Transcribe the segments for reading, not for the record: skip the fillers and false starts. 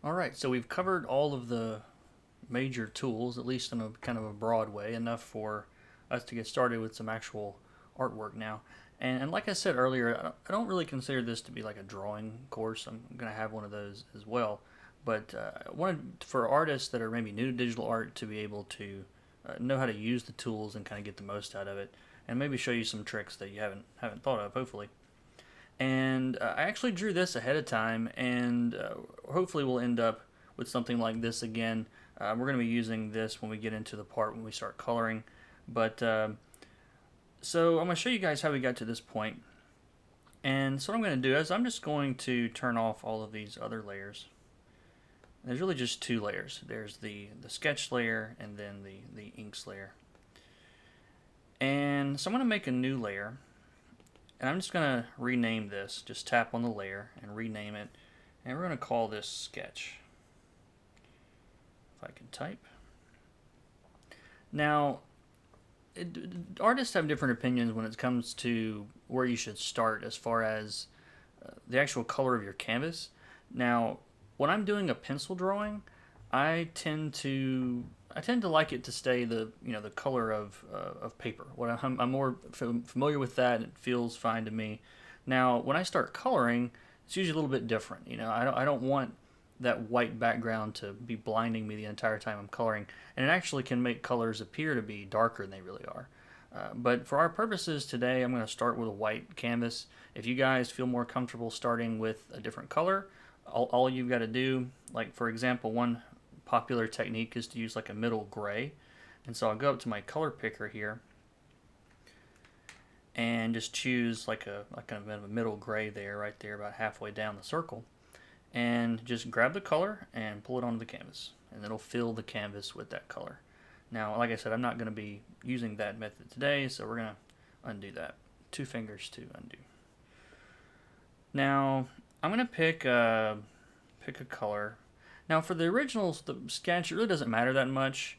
Alright, so we've covered all of the major tools, at least in a kind of a broad way, enough for us to get started with some actual artwork now. And like I said earlier, I don't really consider this to be like a drawing course. I'm going to have one of those as well. But I wanted for artists that are maybe new to digital art to be able to know how to use the tools and kind of get the most out of it, and maybe show you some tricks that you haven't thought of. Hopefully. And I actually drew this ahead of time, and hopefully we'll end up with something like this again. We're going to be using this when we get into the part when we start coloring. But so I'm going to show you guys how we got to this point. And so what I'm going to do is I'm just going to turn off all of these other layers. There's really just two layers. There's the sketch layer and then the inks layer. And so I'm going to make a new layer. And I'm just going to rename this. Just tap on the layer and rename it. And we're going to call this sketch. If I can type. Now, artists have different opinions when it comes to where you should start as far as the actual color of your canvas. Now, when I'm doing a pencil drawing, I tend to like it to stay the color of paper. What I'm more familiar with that. It feels fine to me. Now, when I start coloring, it's usually a little bit different. I don't want that white background to be blinding me the entire time I'm coloring, and it actually can make colors appear to be darker than they really are. But for our purposes today, I'm going to start with a white canvas. If you guys feel more comfortable starting with a different color, all you've got to do, like for example, one popular technique is to use like a middle gray. And so I'll go up to my color picker here and just choose like a kind of a middle gray there, right there, about halfway down the circle. And just grab the color and pull it onto the canvas, and it'll fill the canvas with that color. Now, like I said, I'm not going to be using that method today, so we're going to undo that. 2 fingers to undo. Now, I'm going to pick a color. Now, for the originals, the sketch, it really doesn't matter that much.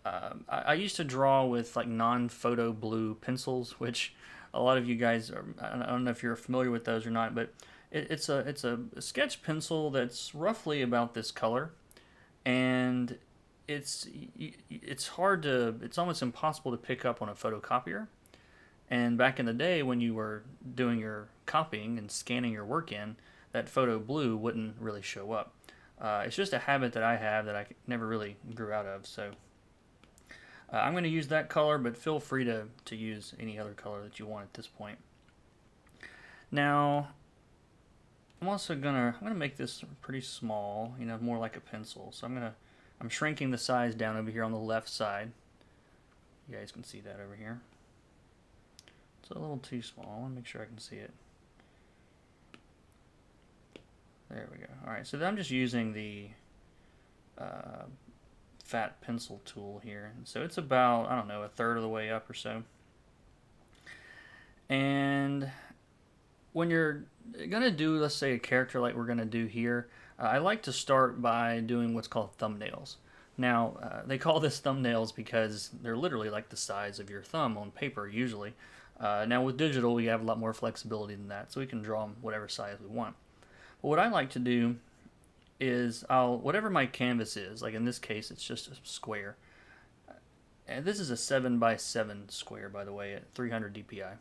I used to draw with like non-photo blue pencils, which a lot of you guys are, I don't know if you're familiar with those or not, but it's a sketch pencil that's roughly about this color, and it's hard to, it's almost impossible to pick up on a photocopier. And back in the day when you were doing your copying and scanning your work in, that photo blue wouldn't really show up. It's just a habit that I have that I never really grew out of. So I'm going to use that color, but feel free to use any other color that you want at this point. Now, I'm gonna make this pretty small, more like a pencil. So I'm shrinking the size down over here on the left side. You guys can see that over here. It's a little too small. I want to make sure I can see it. There we go. Alright, so I'm just using the fat pencil tool here. And so it's about, I don't know, a third of the way up or so. And when you're going to do, let's say, a character like we're going to do here, I like to start by doing what's called thumbnails. Now, they call this thumbnails because they're literally like the size of your thumb on paper, usually. Now, with digital, we have a lot more flexibility than that, so we can draw them whatever size we want. But what I like to do is whatever my canvas is, like in this case, it's just a square. And this is a 7x7 square, by the way, at 300 dpi.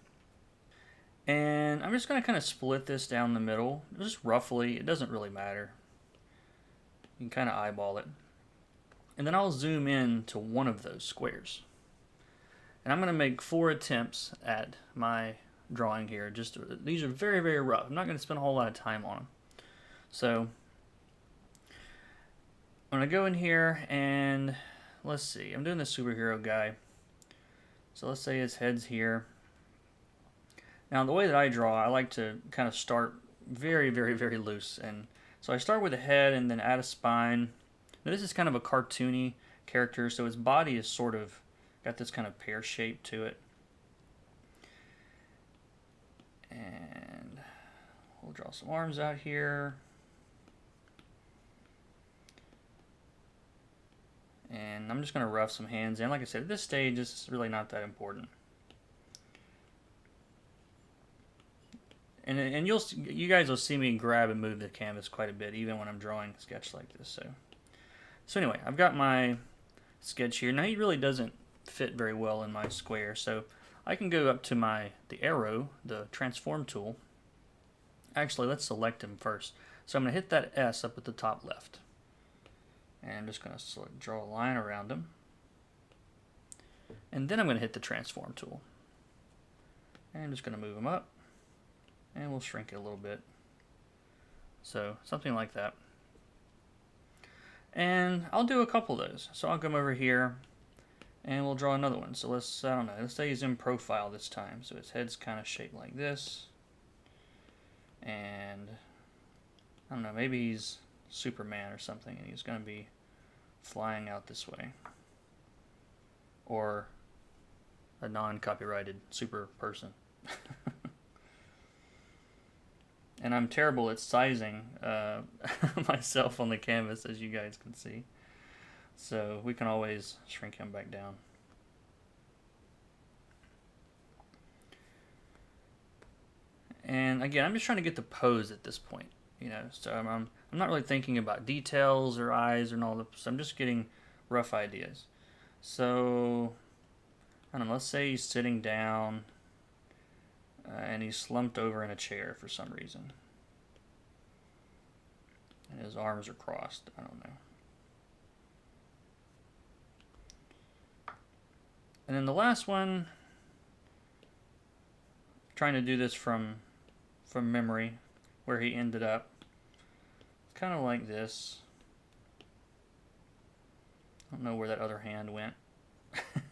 And I'm just going to kind of split this down the middle, just roughly. It doesn't really matter. You can kind of eyeball it. And then I'll zoom in to one of those squares. And I'm going to make 4 attempts at my drawing here. These are very, very rough. I'm not going to spend a whole lot of time on them. So I'm going to go in here and let's see. I'm doing the superhero guy. So let's say his head's here. Now, the way that I draw, I like to kind of start very, very, very loose. And so I start with a head and then add a spine. Now, this is kind of a cartoony character, so its body is sort of got this kind of pear shape to it. And we'll draw some arms out here. And I'm just going to rough some hands in. Like I said, at this stage, it's really not that important. And you guys will see me grab and move the canvas quite a bit, even when I'm drawing a sketch like this. So anyway, I've got my sketch here. Now he really doesn't fit very well in my square, so I can go up to the arrow, the transform tool. Actually, let's select him first. So I'm going to hit that S up at the top left. And I'm just going to draw a line around him. And then I'm going to hit the transform tool. And I'm just going to move him up. And we'll shrink it a little bit. So something like that. And I'll do a couple of those. So I'll come over here and we'll draw another one. So let's say he's in profile this time. So his head's kind of shaped like this. And I don't know, maybe he's Superman or something and he's going to be flying out this way. Or a non-copyrighted super person. And I'm terrible at sizing myself on the canvas, as you guys can see. So we can always shrink him back down. And again, I'm just trying to get the pose at this point, you know. So I'm not really thinking about details or eyes and all that. So I'm just getting rough ideas. So I don't know. Let's say he's sitting down and he's slumped over in a chair for some reason, and his arms are crossed. I don't know. And then the last one, trying to do this from memory, where he ended up. It's kind of like this. I don't know where that other hand went.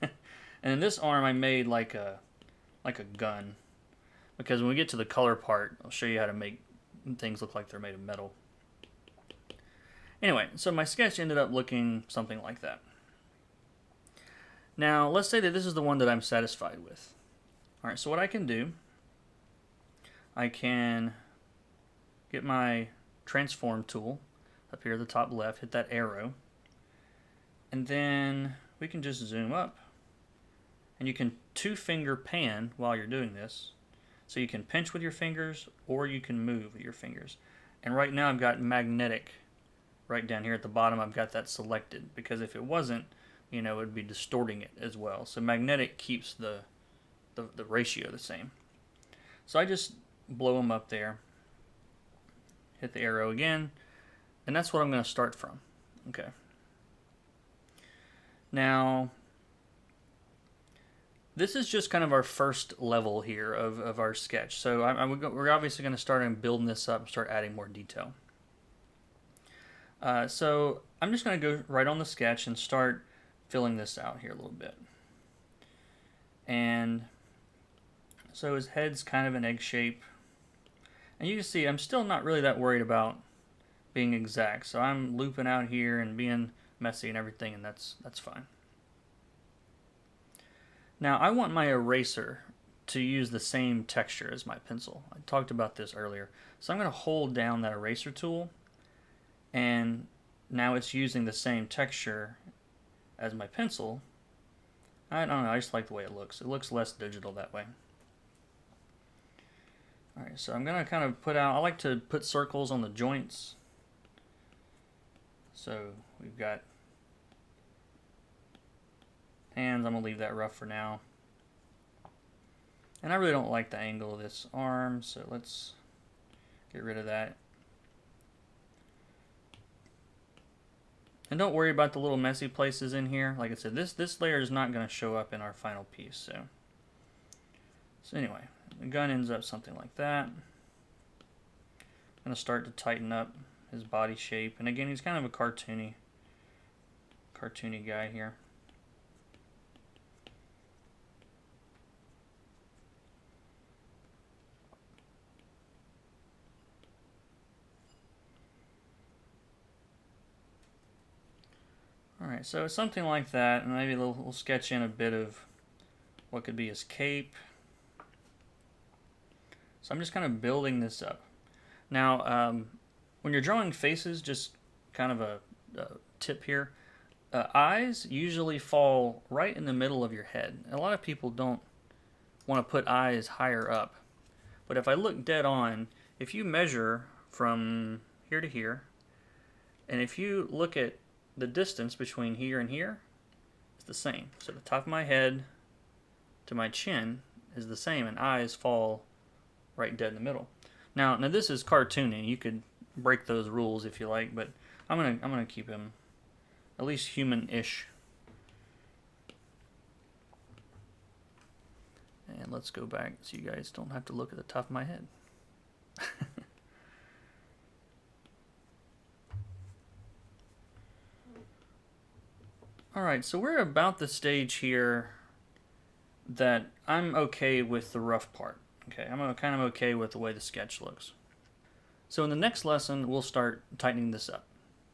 And in this arm, I made like a gun, because when we get to the color part, I'll show you how to make things look like they're made of metal. Anyway, so my sketch ended up looking something like that. Now, let's say that this is the one that I'm satisfied with. All right, so what I can do, I can get my transform tool up here at the top left, hit that arrow, and then we can just zoom up. And you can two-finger pan while you're doing this. So you can pinch with your fingers or you can move with your fingers. And right now I've got magnetic right down here at the bottom. I've got that selected, because if it wasn't, you know, it would be distorting it as well. So magnetic keeps the ratio the same. So I just blow them up there, hit the arrow again, and that's what I'm going to start from. Okay. Now, this is just kind of our first level here of our sketch. So we're obviously going to start building this up and start adding more detail. So I'm just going to go right on the sketch and start filling this out here a little bit. And so his head's kind of an egg shape. And you can see I'm still not really that worried about being exact. So I'm looping out here and being messy and everything, and that's fine. Now I want my eraser to use the same texture as my pencil. I talked about this earlier. So I'm going to hold down that eraser tool, and now it's using the same texture as my pencil. I don't know, I just like the way it looks. It looks less digital that way. Alright, so I'm going to kind of I like to put circles on the joints. So we've got hands. I'm going to leave that rough for now. And I really don't like the angle of this arm, so let's get rid of that. And don't worry about the little messy places in here. Like I said, this layer is not going to show up in our final piece. So anyway, the gun ends up something like that. I'm going to start to tighten up his body shape. And again, he's kind of a cartoony guy here. Alright, so something like that, and maybe we'll sketch in a bit of what could be his cape. So I'm just kind of building this up. Now, when you're drawing faces, just kind of a tip here, eyes usually fall right in the middle of your head. A lot of people don't want to put eyes higher up, But if I look dead on, if you measure from here to here, and if you look at the distance between here and here, it's the same. So the top of my head to my chin is the same, and eyes fall right dead in the middle. Now this is cartooning. You could break those rules if you like, but I'm gonna keep him at least human-ish. And let's go back so you guys don't have to look at the top of my head. Alright, so we're about the stage here that I'm okay with the rough part. Okay, I'm kind of okay with the way the sketch looks. So in the next lesson, we'll start tightening this up.